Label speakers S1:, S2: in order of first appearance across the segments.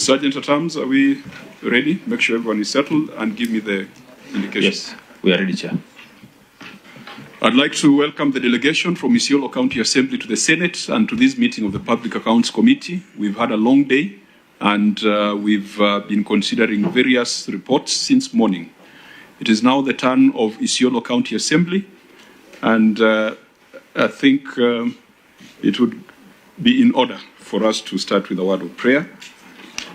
S1: Sergeant at Arms, are we ready? Make sure everyone is settled and give me the indication.
S2: Yes, we are ready, Chair.
S1: I'd like to welcome the delegation from Isiolo County Assembly to the Senate and to this meeting of the Public Accounts Committee. We've had a long day and we've been considering various reports since morning. It is now the turn of Isiolo County Assembly, and I think it would be in order for us to start with a word of prayer.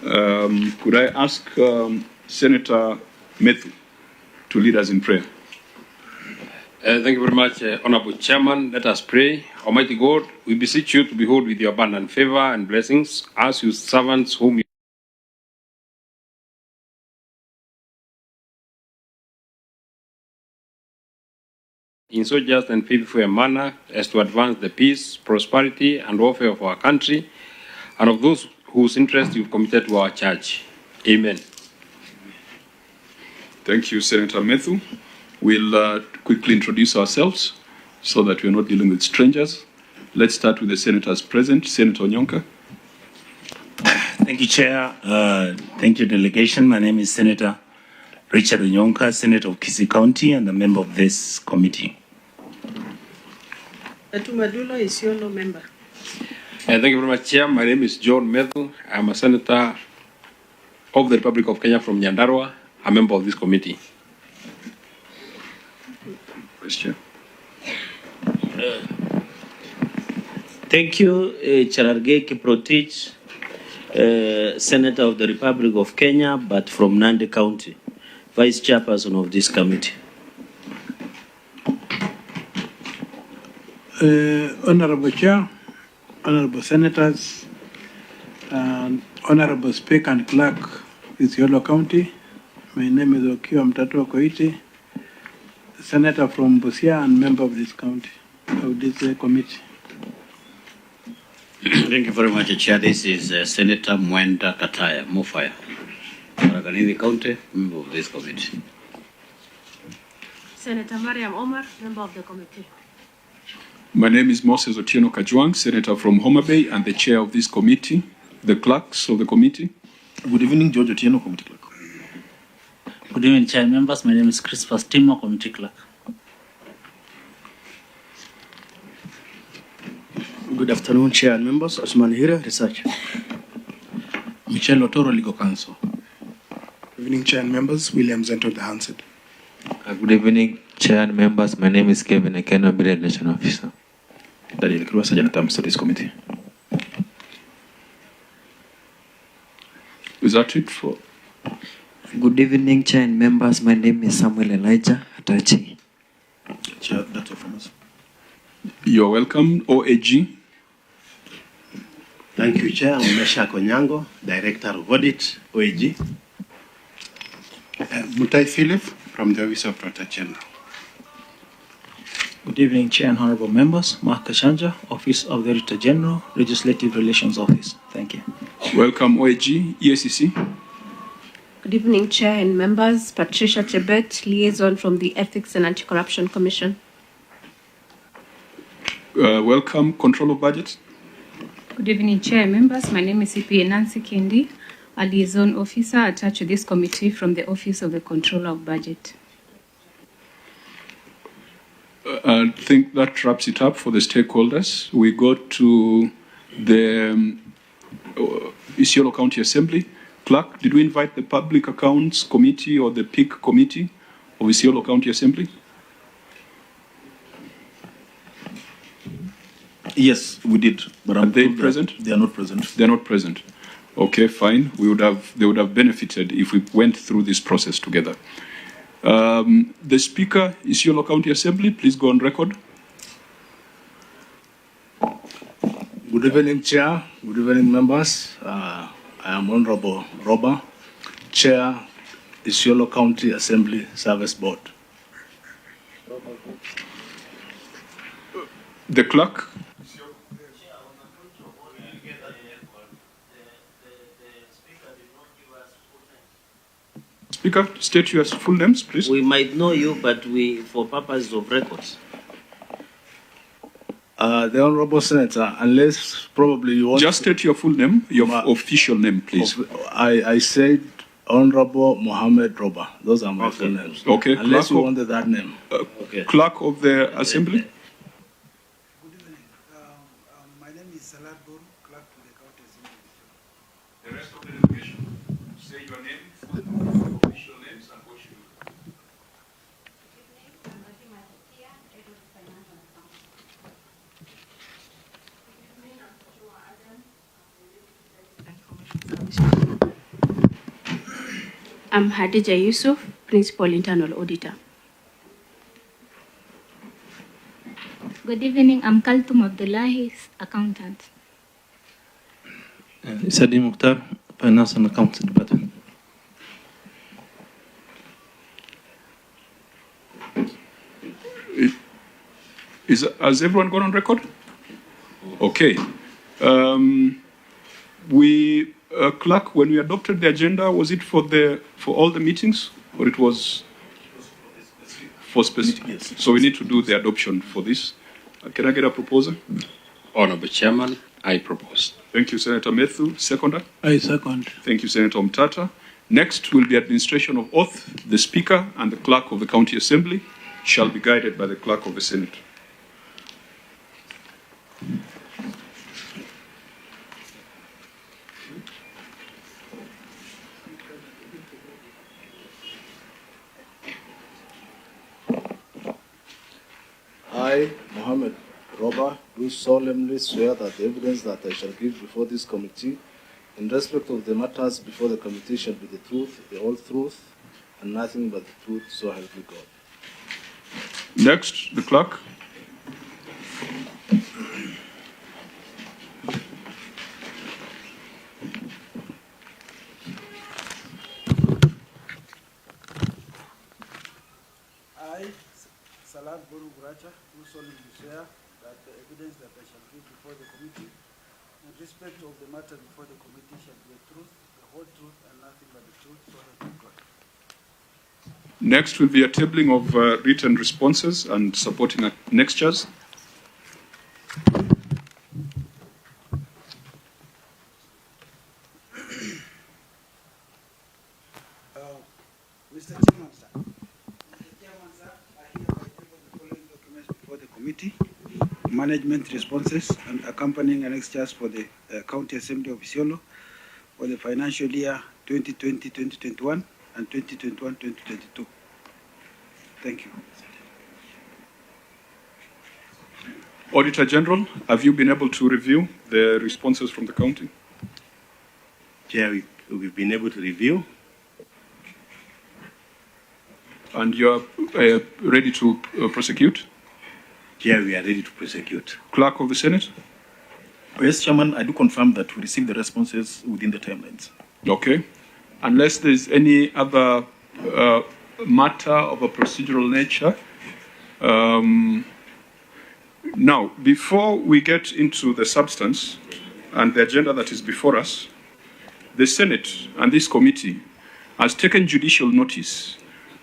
S1: Could I ask Senator Methu to lead us in prayer?
S2: Thank you very much, Honorable Chairman. Let us pray. Almighty God, we beseech you to behold with your abundant favor and blessings as your servants whom you in so just and faithful a manner as to advance the peace, prosperity, and welfare of our country and of those whose interest you've committed to our church. Amen.
S1: Thank you, Senator Methu. We'll quickly introduce ourselves so that we're not dealing with strangers. Let's start with the senators present. Senator Onyonka.
S3: Thank you, Chair. Thank you, delegation. My name is Senator Richard Onyonka, Senator of Kisii County and a member of this committee.
S4: Atumadulo Isiolo member.
S2: Thank you very much, Chair. My name is John Methu. I'm a senator of the Republic of Kenya from Nyandarua, a member of this committee.
S1: Vice Chair.
S5: Thank you, Chararge Kiprotich, Senator of the Republic of Kenya, but from Nandi County, Vice Chairperson of this committee.
S6: Honorable Chair, Honorable Senators, and Honorable Speaker and Clerk, Isiolo County. My name is Okiwa Mtatu Koiti, Senator from Busia and member of this county, of this committee.
S7: Thank you very much, Chair. This is Senator Mwenda Kataya Mufaya, Ndindi County, member of this committee.
S8: Senator Mariam Omar, member of the committee.
S1: My name is Moses Otieno Kajwang, Senator from Homa Bay and the chair of this committee, the clerks of the committee.
S9: Good evening, George Otieno, committee clerk.
S10: Good evening, Chair members. My name is Christopher Stimo, committee clerk.
S9: Good afternoon, Chair and members. Osman Hira, researcher.
S11: Michelle Otoro, legal counsel.
S12: Good evening, Chair and members. William Zento, the handset.
S13: Good evening, Chair and members. My name is Kevin Ekeno, delegation officer.
S9: Daniel Krua, Sergeant at Arms, this committee.
S1: Is that it for?
S14: Good evening, Chair and members. My name is Samuel Elijah Atachi.
S9: Chair, that's all from us.
S1: You're welcome, OAG.
S15: Thank you, Chair. I'm Mesha Konyango, Director of Audit, OAG.
S12: Mutai Philip from the Office of Director General.
S16: Good evening, Chair and Honorable Members. Mark Kashanja, Office of the Director General, Legislative Relations Office. Thank you.
S1: Welcome, OAG, EACC.
S8: Good evening, Chair and members. Patricia Chebet, liaison from the Ethics and Anti-Corruption Commission.
S1: Welcome, Control of Budget.
S17: Good evening, Chair and members. My name is CPA Nancy Kendi, a liaison officer attached to this committee from the Office of the Controller of Budget.
S1: I think that wraps it up for the stakeholders. We go to the Isiolo County Assembly. Clerk, did we invite the Public Accounts Committee or the PIC Committee of Isiolo County Assembly?
S9: Yes, we did. But
S1: are they present?
S9: They are not present.
S1: They are not present. Okay, fine. They would have benefited if we went through this process together. The Speaker, Isiolo County Assembly, please go on record.
S18: Good evening, Chair. Good evening, members. I am Honorable Roba, Chair, Isiolo County Assembly Service Board.
S1: The clerk. Speaker, state your full names, please.
S5: We might know you, but for purposes of records.
S18: The Honorable Senator, unless probably you want...
S1: Just state your full name, your official name, please.
S18: I said Honorable Mohammed Roba. Those are my full names.
S1: Okay.
S18: Unless you wanted that name.
S5: Okay.
S1: Clerk of the Assembly.
S6: My name is Salat Bor, clerk to the county assembly.
S1: The rest of the delegation, say your name, full official names, and what you do.
S8: I'm Hadija Yusuf, Principal Internal Auditor.
S17: Good evening, I'm Kaltum Abdullahi, Accountant.
S16: Isadi Mukhtar, Finance and Accounts Department.
S1: Has everyone gone on record? Okay. Clerk, when we adopted the agenda, was it for all the meetings, or it was for specific? Yes. So we need to do the adoption for this. Can I get a proposal?
S2: Honorable Chairman, I propose.
S1: Thank you, Senator Methu. Seconder?
S6: I second.
S1: Thank you, Senator Mtata. Next will be administration of oath. The Speaker and the Clerk of the County Assembly shall be guided by the Clerk of the Senate.
S18: I, Mohammed Roba, do solemnly swear that the evidence that I shall give before this committee in respect of the matters before the committee shall be the truth, the whole truth, and nothing but the truth, so help me God.
S1: Next, the Clerk.
S6: I, Salat Boru Guracha, do solemnly swear that the evidence that I shall give before the committee in respect of the matter before the committee shall be the truth, the whole truth, and nothing but the truth, so help me God.
S1: Next will be a tabling of written responses and supporting annexures.
S6: Mr. Chairman, sir. I hereby table the following documents before the committee: management responses and accompanying annexures for the County Assembly of Isiolo for the financial year 2020-2021 and 2021-2022. Thank you.
S1: Auditor General, have you been able to review the responses from the county?
S15: Chair, we've been able to review.
S1: And you are ready to prosecute?
S15: Chair, we are ready to prosecute.
S1: Clerk of the Senate?
S11: Yes, Chairman, I do confirm that we received the responses within the timelines.
S1: Okay. Unless there's any other matter of a procedural nature. Now, before we get into the substance and the agenda that is before us, the Senate and this committee has taken judicial notice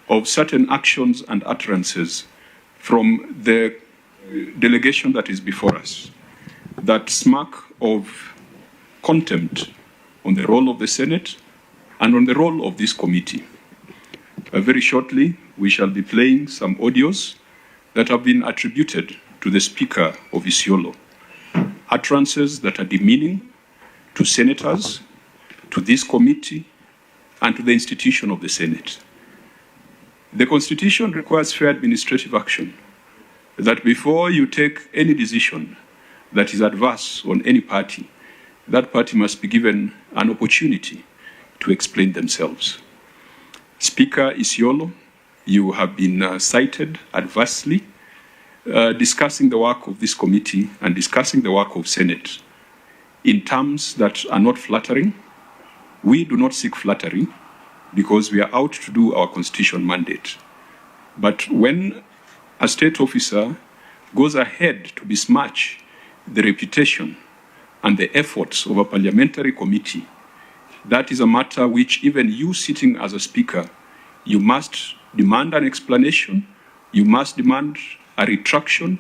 S1: of certain actions and utterances from the delegation that is before us that smack of contempt on the role of the Senate and on the role of this committee. Very shortly, we shall be playing some audios that have been attributed to the Speaker of Isiolo. Utterances that are demeaning to senators, to this committee, and to the institution of the Senate. The Constitution requires fair administrative action, that before you take any decision that is adverse on any party, that party must be given an opportunity to explain themselves. Speaker Isiolo, you have been cited adversely, discussing the work of this committee and discussing the work of Senate in terms that are not flattering. We do not seek flattery because we are out to do our constitutional mandate. But when a state officer goes ahead to besmirch the reputation and the efforts of a parliamentary committee, that is a matter which even you sitting as a speaker, you must demand an explanation, you must demand a retraction,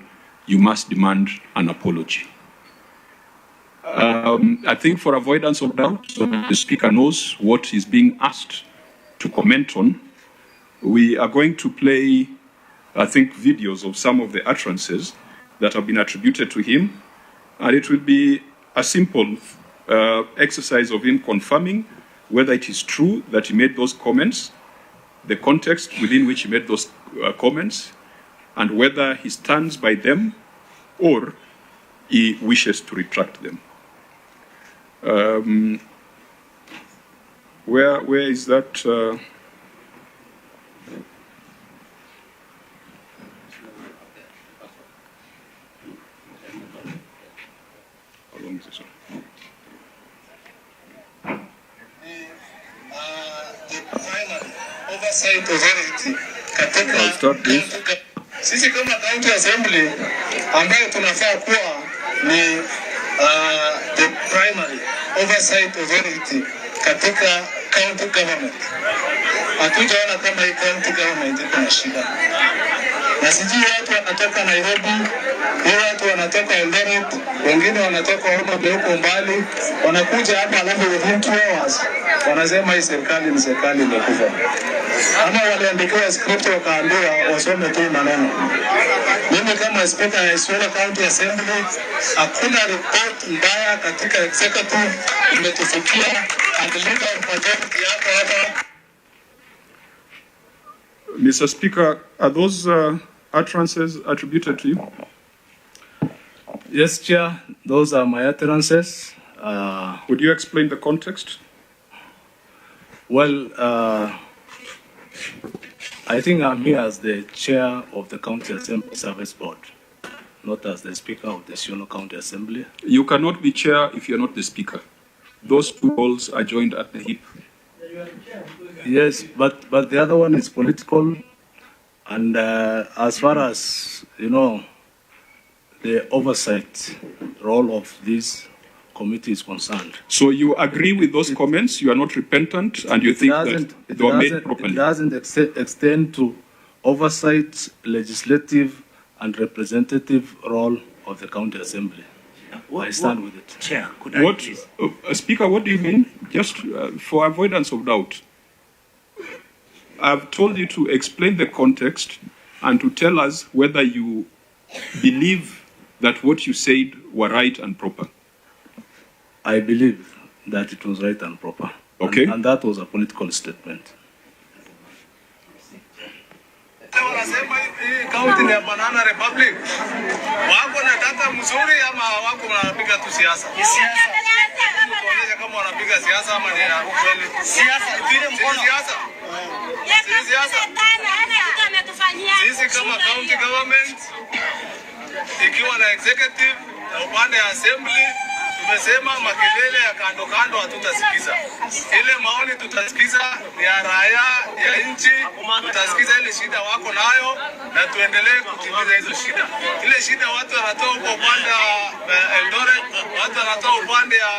S1: you must demand an apology. I think for avoidance of doubt, so that the Speaker knows what is being asked to comment on, we are going to play, I think, videos of some of the utterances that have been attributed to him, and it will be a simple exercise of him confirming whether it is true that he made those comments, the context within which he made those comments, and whether he stands by them or he wishes to retract them. Where is that? How long is this one?
S19: Oversight authority
S1: I'll start this.
S19: sisi kama county assembly ambayo tunafaa kuwa ni the primary oversight authority katika county government. Hatujaona kama hii county government iko na shida. Na sijui watu wanatoka Nairobi, watu wanatoka Eldoret, wengine wanatoka Homa Bay huko mbali, wanakuja hapa alafu within 2 hours wanasema hii serikali ni serikali imekufa. Ama waliandikiwa script wakaambiwa wasome tu maneno. Mimi kama speaker ya Isiolo County Assembly, hakuna report mbaya katika executive imetufikia, and the leader of majority yako hapa.
S1: Mr. Speaker, are those utterances attributed to you?
S18: Yes, Chair, those are my utterances.
S1: Would you explain the context?
S18: Well, I think I'm here as the chair of the County Assembly Service Board, not as the Speaker of the Isiolo County Assembly.
S1: You cannot be chair if you're not the Speaker. Those two roles are joined at the hip.
S18: Yes, but the other one is political, and as far as, you know, the oversight role of this committee is concerned.
S1: So you agree with those comments, you are not repentant, and you think that they were made properly?
S18: It doesn't extend to oversight, legislative and representative role of the County Assembly. I stand with it.
S3: Chair, could I please?
S1: Speaker, what do you mean? Just for avoidance of doubt. I've told you to explain the context and to tell us whether you believe that what you said were right and proper.
S18: I believe that it was right and proper.
S1: Okay.
S18: And that was a political statement.
S19: Wanasema hii county ni ya banana republic. Wako na data mzuri ama wako wanapiga tu siasa? Siasa. Tuonyeshe kama wanapiga siasa ama ni kweli. Siasa. Tupige mkono. Siasa. Siasa. Sisi kama county government ikiwa na executive na upande ya assembly tumesema makelele ya kando kando hatutasikiza. Ile maoni tutasikiza ni ya raia ya nchi, tutasikiza ile shida wako nayo na tuendelee kutimiza hizo shida. Ile shida watu wanatoa kwa upande wa Eldoret, watu wanatoa upande ya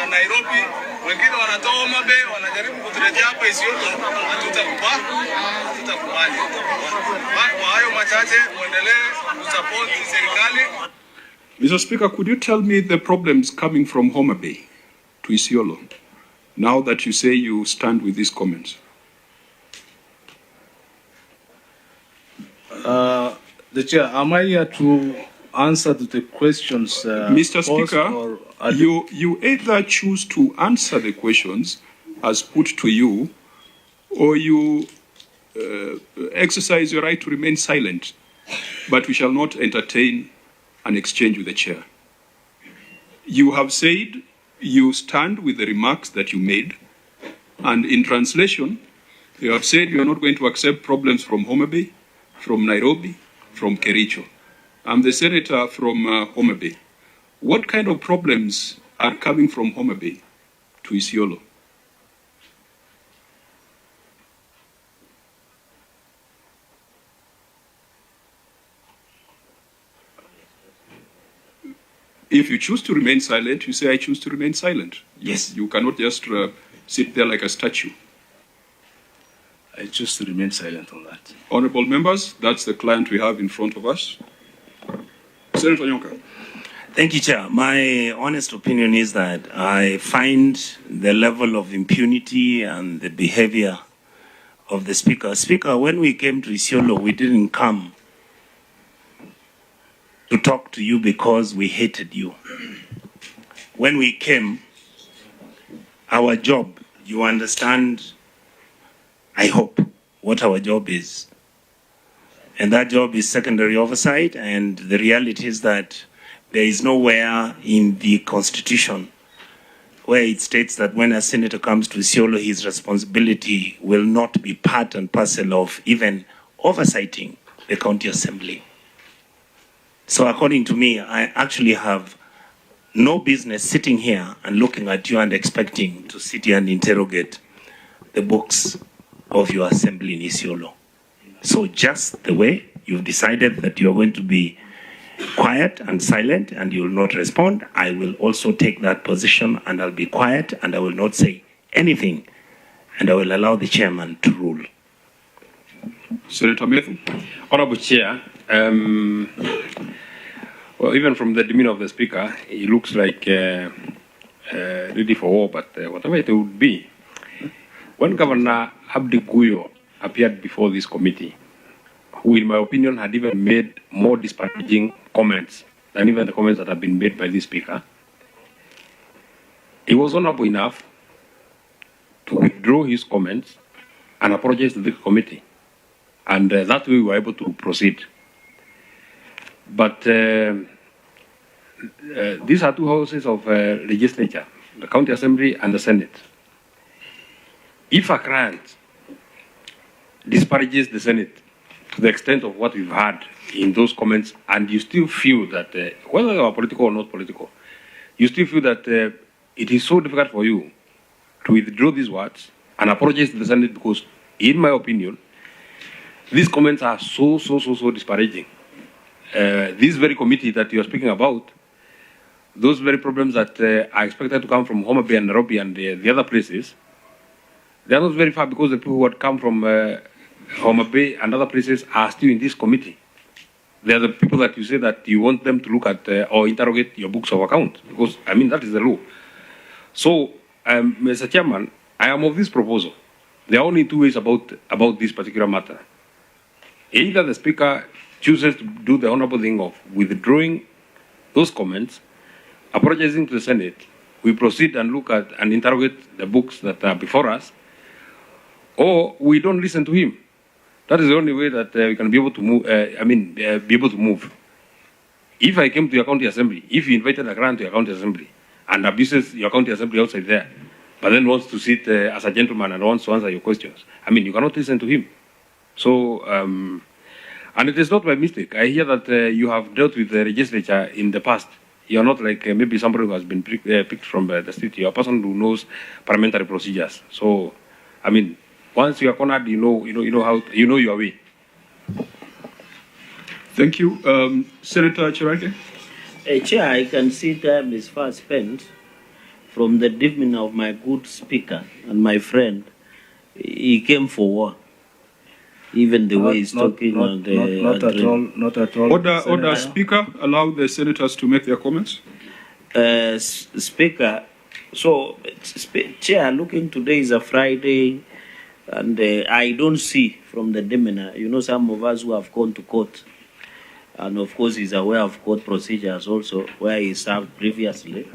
S19: Nairobi, wengine wanatoa Homa Bay, wanajaribu kutuletea hapa Isiolo, hatutakubali. Kwa hayo machache muendelee kusupport serikali.
S1: Mr. Speaker, could you tell me the problems coming from Homa Bay to Isiolo, now that you say you stand with these comments?
S18: The Chair, am I here to answer to the questions?
S1: Mr. Speaker, you either choose to answer the questions as put to you, or you exercise your right to remain silent, but we shall not entertain an exchange with the chair. You have said you stand with the remarks that you made, and in translation, you have said you are not going to accept problems from Homa Bay, from Nairobi, from Kericho. I'm the senator from Homa Bay. What kind of problems are coming from Homa Bay to Isiolo? If you choose to remain silent, you say, I choose to remain silent.
S3: Yes.
S1: You cannot just sit there like a statue.
S18: I choose to remain silent on that.
S1: Honorable members, that's the client we have in front of us. Senator Nyonka.
S3: Thank you, Chair. My honest opinion is that I find the level of impunity and the behavior of the Speaker. Speaker, when we came to Isiolo, we didn't come to talk to you because we hated you. When we came, our job, you understand, I hope, what our job is. And that job is secondary oversight, and the reality is that there is nowhere in the Constitution where it states that when a senator comes to Isiolo, his responsibility will not be part and parcel of even oversighting the county assembly. So according to me, I actually have no business sitting here and looking at you and expecting to sit here and interrogate the books of your assembly in Isiolo. So just the way you've decided that you're going to be quiet and silent and you will not respond, I will also take that position and I'll be quiet and I will not say anything and I will allow the chairman to rule.
S1: Senator Methu.
S2: Honorable Chair, well, even from the demeanor of the Speaker, he looks like ready for war, but whatever it would be. When Governor Abdi Guyo appeared before this committee, who in my opinion had even made more disparaging comments than even the comments that have been made by this Speaker, he was honorable enough to withdraw his comments and apologize to the committee. And that way we were able to proceed. But these are two houses of legislature, the County Assembly and the Senate. If a client disparages the Senate to the extent of what we've heard in those comments, and you still feel that, whether they are political or not political, you still feel that it is so difficult for you to withdraw these words and apologize to the Senate because, in my opinion, these comments are so disparaging. This very committee that you are speaking about, those very problems that are expected to come from Homa Bay and Nairobi and the other places, they are not very far because the people who had come from Homa Bay and other places are still in this committee. They are the people that you say that you want them to look at or interrogate your books of account, because, I mean, that is the law. So, Mr. Chairman, I am of this proposal. There are only two ways about this particular matter. Either the Speaker chooses to do the honorable thing of withdrawing those comments, apologizing to the Senate, we proceed and look at and interrogate the books that are before us, or we don't listen to him. That is the only way that we can be able to move. Be able to move. If I came to your county assembly, if you invited a client to your county assembly and abuses your county assembly outside there, but then wants to sit as a gentleman and wants to answer your questions, I mean, you cannot listen to him. So, and it is not my mistake. I hear that you have dealt with the legislature in the past. You are not like maybe somebody who has been picked from the street. You are a person who knows parliamentary procedures. So, I mean, once you are cornered, you know your way.
S1: Thank you, Senator Cherargei.
S5: Chair, I can see time is far spent. From the demeanor of my good speaker and my friend, he came for war. Even the way he's talking on the...
S18: Not at all.
S1: Order, Speaker. Allow the senators to make their comments.
S5: Speaker, so, Chair, looking today is a Friday, and I don't see from the demeanor, some of us who have gone to court, and of course he's aware of court procedures also, where he served previously,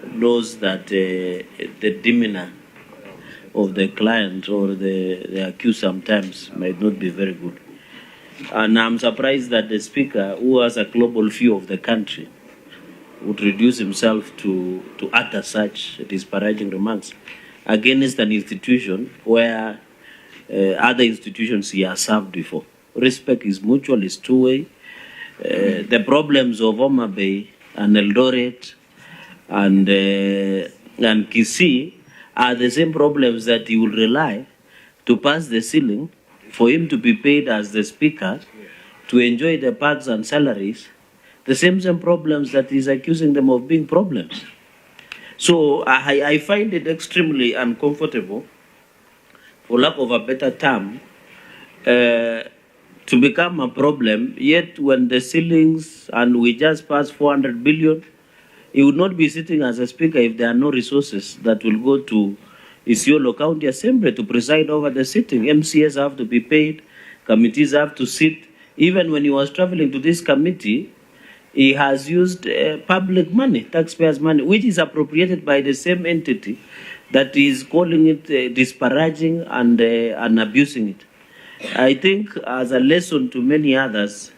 S5: knows that the demeanor of the client or the accused sometimes might not be very good. And I'm surprised that the Speaker, who has a global view of the country, would reduce himself to utter such disparaging remarks against an institution where other institutions he has served before. Respect is mutual, is two-way. The problems of Homa Bay and Eldoret and Kisii are the same problems that he will rely to pass the ceiling for him to be paid as the Speaker to enjoy the perks and salaries, the same problems that he's accusing them of being problems. So I find it extremely uncomfortable, for lack of a better term, to to become a problem, yet when the ceilings and we just passed 400 billion, he would not be sitting as a speaker if there are no resources that will go to Isiolo County Assembly to preside over the sitting. MCS have to be paid, committees have to sit. Even when he was traveling to this committee, he has used public money, taxpayers' money, which is appropriated by the same entity that is calling it disparaging and abusing it. I think as a lesson to many others,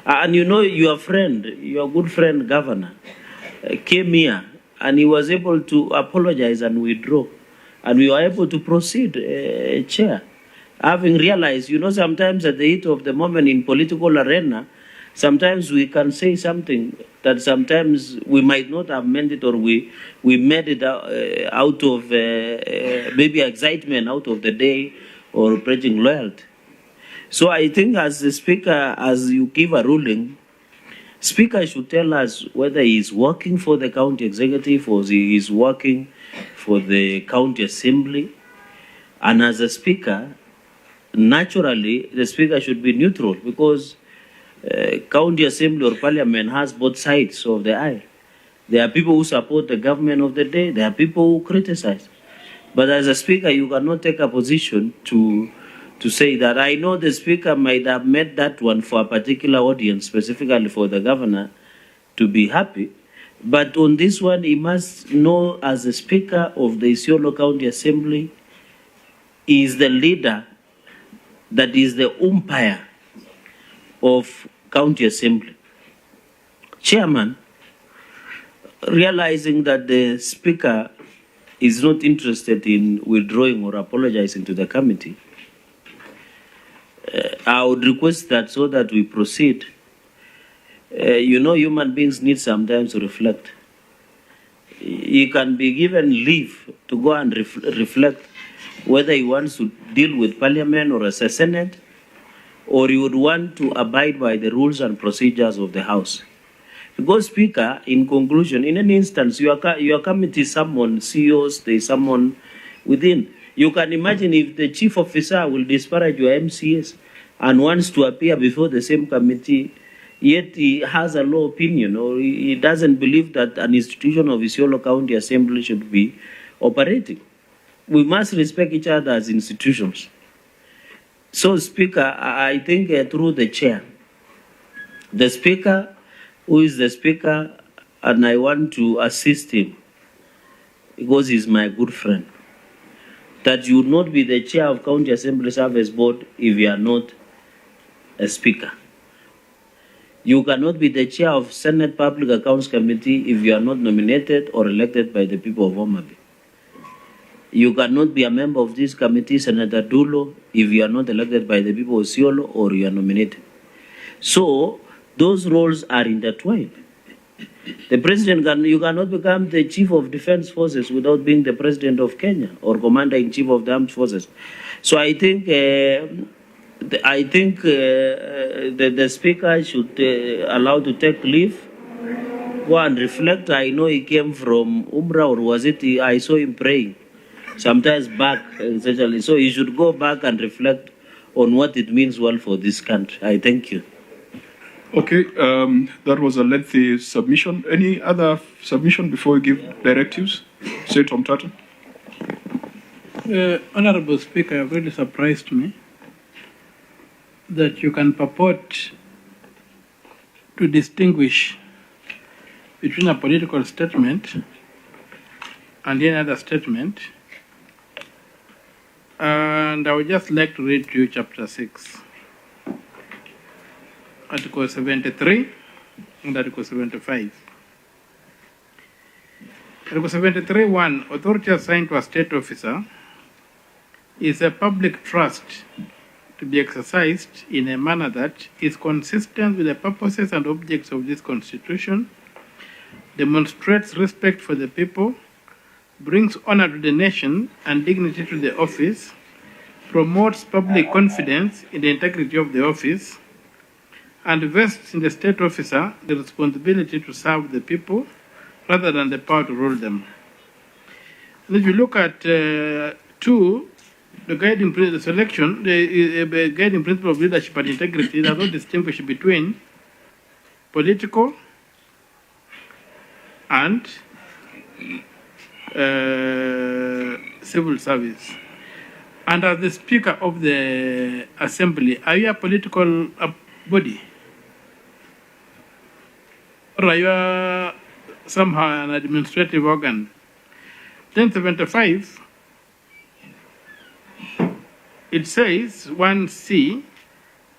S5: and you know your friend, your good friend governor, came here and he was able to apologize and withdraw. And we were able to proceed, Chair. Having realized, you know, sometimes at the heat of the moment in political arena, sometimes we can say something that sometimes we might not have meant it, or we made it out of maybe excitement out of the day or pledging loyalty. So I think as the Speaker, as you give a ruling, Speaker should tell us whether he is working for the county executive or he is working for the county assembly. And as a Speaker, naturally, the Speaker should be neutral because county assembly or parliament has both sides of the aisle. There are people who support the government of the day. There are people who criticize. But as a Speaker, you cannot take a position to say that. I know the Speaker might have made that one for a particular audience, specifically for the governor, to be happy. But on this one, he must know as the Speaker of the Isiolo County Assembly, he is the leader, that is the umpire of County Assembly. Chairman, realizing that the Speaker is not interested in withdrawing or apologizing to the committee, I would request that so that we proceed. You know, human beings need sometimes to reflect. He can be given leave to go and reflect whether he wants to deal with Parliament or as a Senate, or he would want to abide by the rules and procedures of the House. Because, Speaker, in conclusion, in any instance, your committee summon CEOs, they summon within. You can imagine if the chief officer will disparage your MCS and wants to appear before the same committee, yet he has a low opinion, or he doesn't believe that an institution of Isiolo County Assembly should be operating. We must respect each other as institutions. So, Speaker, I think through the chair, the Speaker, who is the Speaker, and I want to assist him, because he's my good friend, that you would not be the chair of County Assembly Service Board if you are not a Speaker. You cannot be the chair of Senate Public Accounts Committee if you are not nominated or elected by the people of Omabe. You cannot be a member of this committee, Senator Dulo, if you are not elected by the people of Isiolo or you are nominated. So, those roles are intertwined. The president, you cannot become the chief of defense forces without being the president of Kenya or commander-in-chief of the armed forces. So I think the Speaker should allow to take leave, go and reflect. I know he came from Umrah, or was it, I saw him praying sometimes back, essentially. So he should go back and reflect on what it means well for this country. I thank you.
S1: Okay, that was a lengthy submission. Any other submission before we give directives? Senator Mtata.
S6: Honorable Speaker, you've really surprised me that you can purport to distinguish between a political statement and any other statement. And I would just like to read to you chapter 6. Article 73 and Article 75. Article 73:1, authority assigned to a state officer is a public trust to be exercised in a manner that is consistent with the purposes and objects of this Constitution, demonstrates respect for the people, brings honor to the nation and dignity to the office, promotes public confidence in the integrity of the office, and vests in the state officer the responsibility to serve the people rather than the power to rule them. And if you look at 2, the guiding principle, the selection, the guiding principle of leadership and integrity does not distinguish between political and civil service. And as the Speaker of the Assembly, are you a political body? Or are you somehow an administrative organ? 1075, it says, 1C,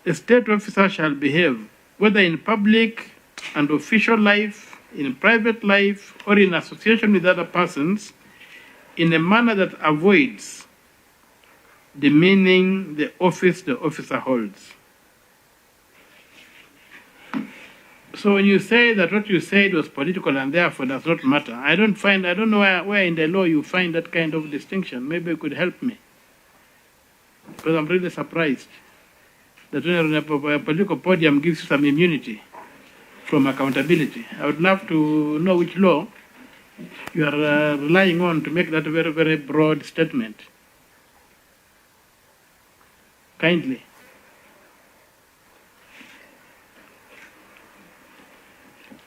S6: a state officer shall behave, whether in public and official life, in private life, or in association with other persons, in a manner that avoids demeaning the office the officer holds. So when you say that what you said was political and therefore does not matter, I don't know where in the law you find that kind of distinction. Maybe you could help me. Because I'm really surprised that when a political podium gives you some immunity from accountability. I would love to know which law you are relying on to make that very, very broad statement. Kindly.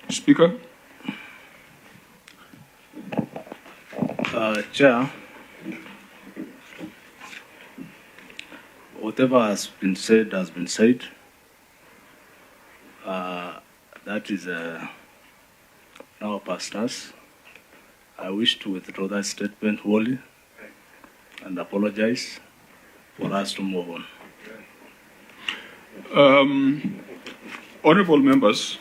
S1: Speaker.
S18: Chair, whatever has been said has been said. That is now past us. I wish to withdraw that statement wholly and apologize for us to move on.
S1: Honorable members,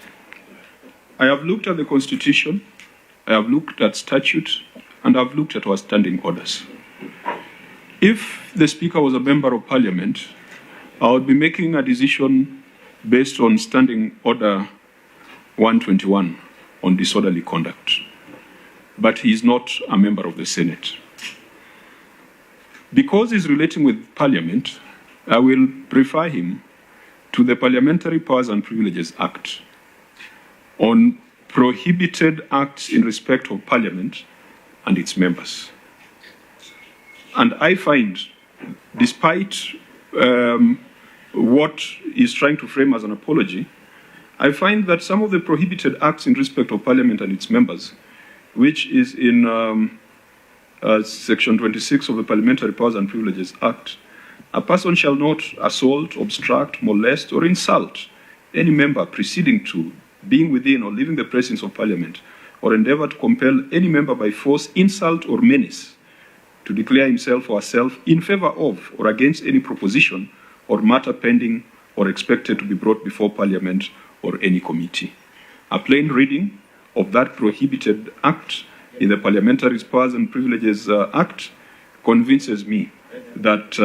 S1: I have looked at the Constitution, I have looked at statute, and I've looked at our standing orders. If the Speaker was a member of Parliament, I would be making a decision based on Standing Order 121 on disorderly conduct. But he is not a member of the Senate. Because he's relating with Parliament, I will refer him to the Parliamentary Powers and Privileges Act on prohibited acts in respect of Parliament and its members. And I find, despite what he's trying to frame as an apology, I find that some of the prohibited acts in respect of Parliament and its members, which is in Section 26 of the Parliamentary Powers and Privileges Act, a person shall not assault, obstruct, molest, or insult any member preceding to, being within, or leaving the presence of Parliament, or endeavor to compel any member by force, insult, or menace to declare himself or herself in favor of or against any proposition or matter pending or expected to be brought before Parliament or any committee. A plain reading of that prohibited act in the Parliamentary Powers and Privileges Act convinces me that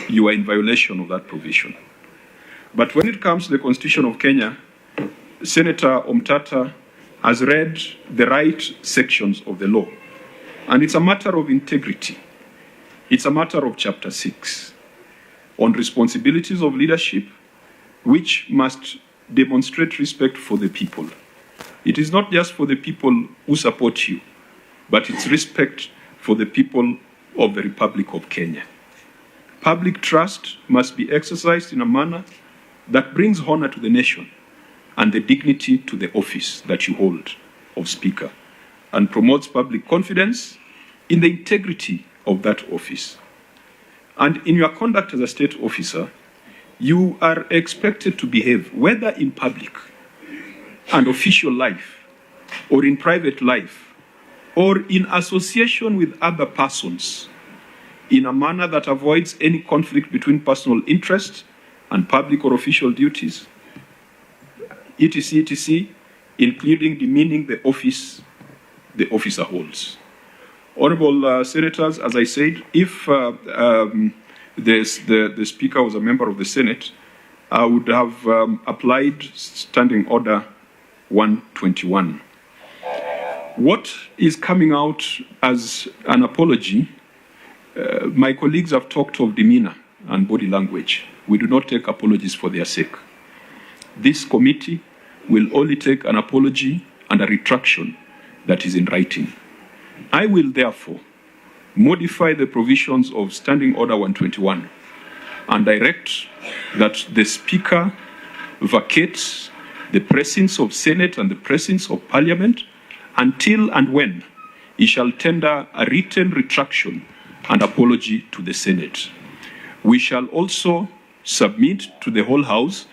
S1: you are in violation of that provision. But when it comes to the Constitution of Kenya, Senator Omtata has read the right sections of the law. And it's a matter of integrity. It's a matter of Chapter 6 on responsibilities of leadership, which must demonstrate respect for the people. It is not just for the people who support you, but it's respect for the people of the Republic of Kenya. Public trust must be exercised in a manner that brings honor to the nation and the dignity to the office that you hold of Speaker, and promotes public confidence in the integrity of that office. And in your conduct as a state officer, you are expected to behave, whether in public and official life, or in private life, or in association with other persons, in a manner that avoids any conflict between personal interest and public or official duties, etc., etc., including demeaning the office the officer holds. Honorable Senators, as I said, if the Speaker was a member of the Senate, I would have applied Standing Order 121. What is coming out as an apology, my colleagues have talked of demeanor and body language. We do not take apologies for their sake. This committee will only take an apology and a retraction that is in writing. I will therefore modify the provisions of Standing Order 121 and direct that the Speaker vacates the presence of Senate and the presence of Parliament until and when he shall tender a written retraction and apology to the Senate. We shall also submit to the whole House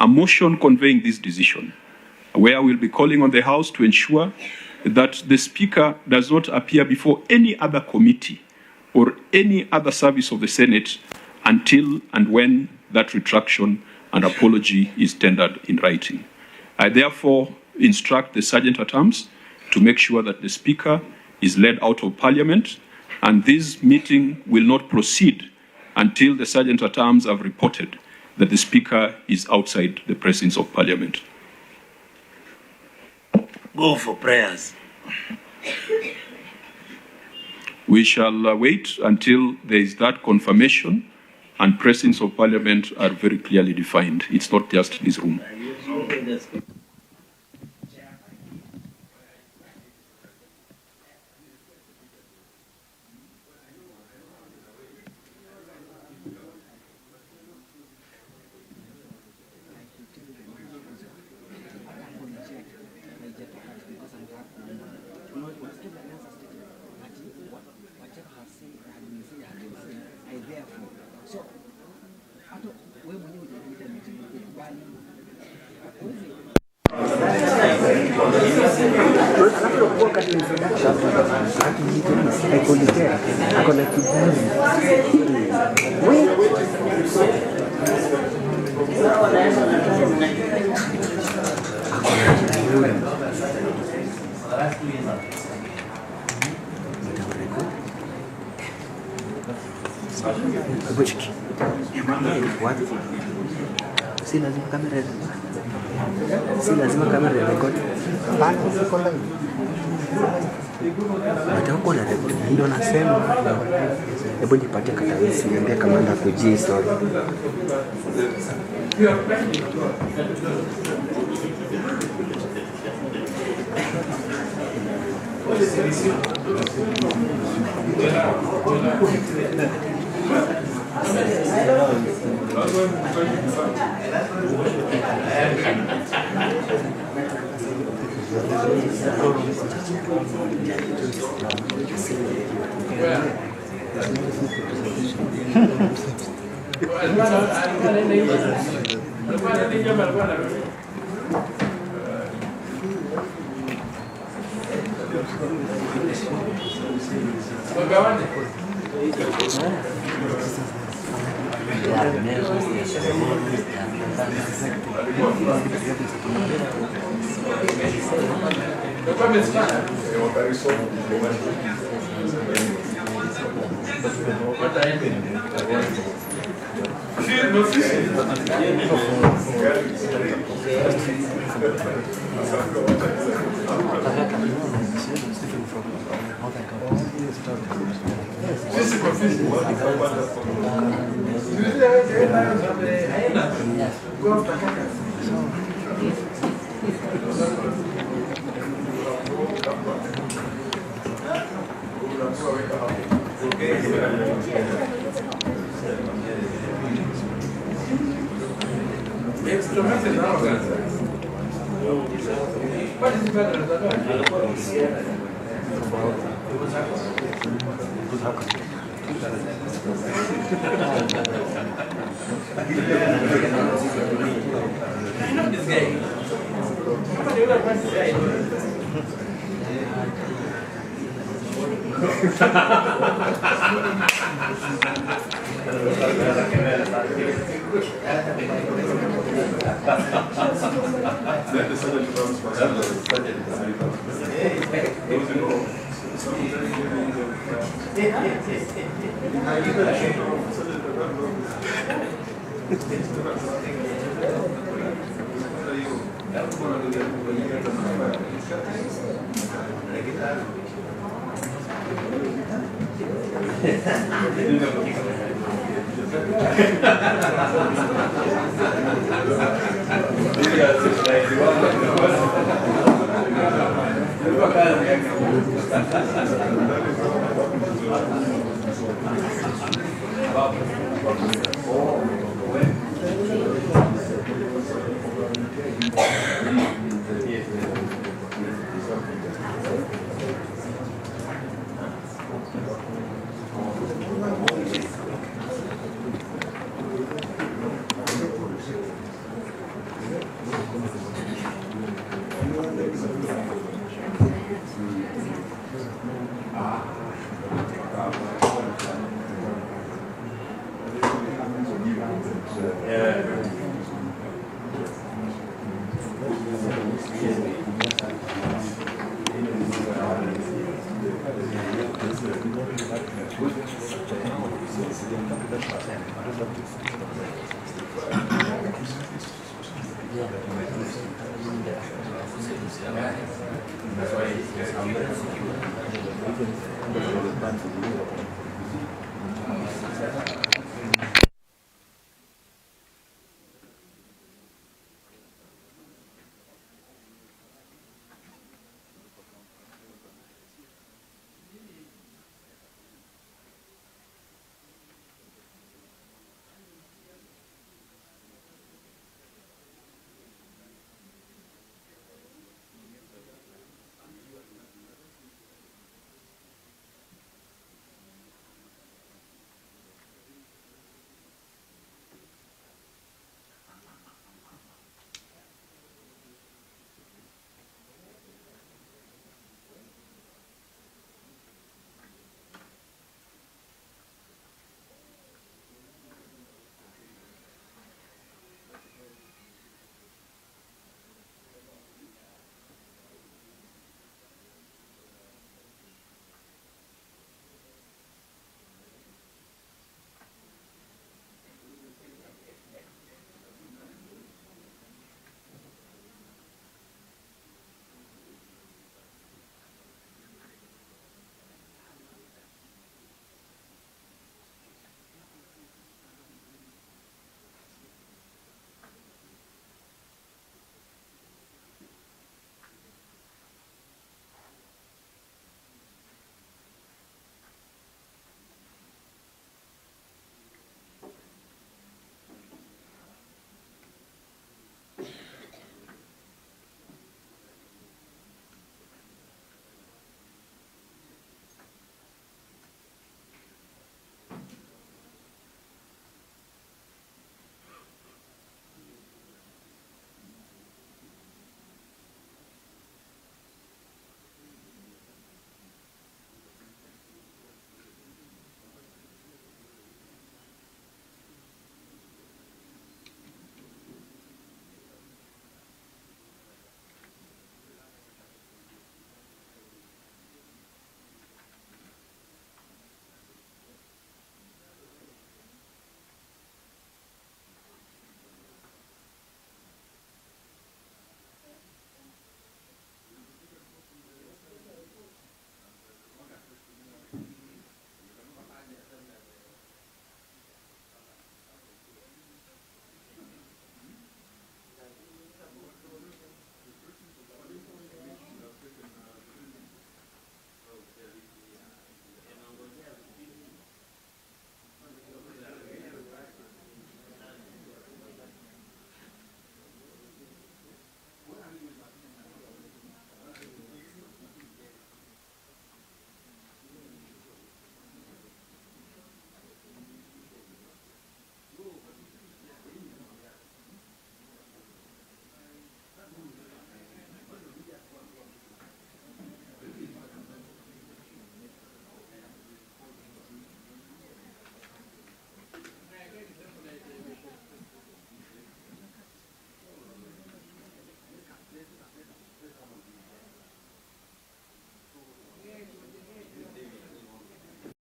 S1: a motion conveying this decision, where we'll be calling on the House to ensure that the Speaker does not appear before any other committee or any other service of the Senate until and when that retraction and apology is tendered in writing. I therefore instruct the Sergeant-at-Arms to make sure that the Speaker is led out of Parliament, and this meeting will not proceed until the Sergeant-at-Arms have reported that the Speaker is outside the presence of Parliament.
S3: Go for prayers.
S1: We shall wait until there is that confirmation and presence of Parliament are very clearly defined. It's not just this room.
S14: Si lazima kamera record. Watakuwa na record. Ndio nasema. Hebu nipatie katawisi niambie kamanda kujii sorry.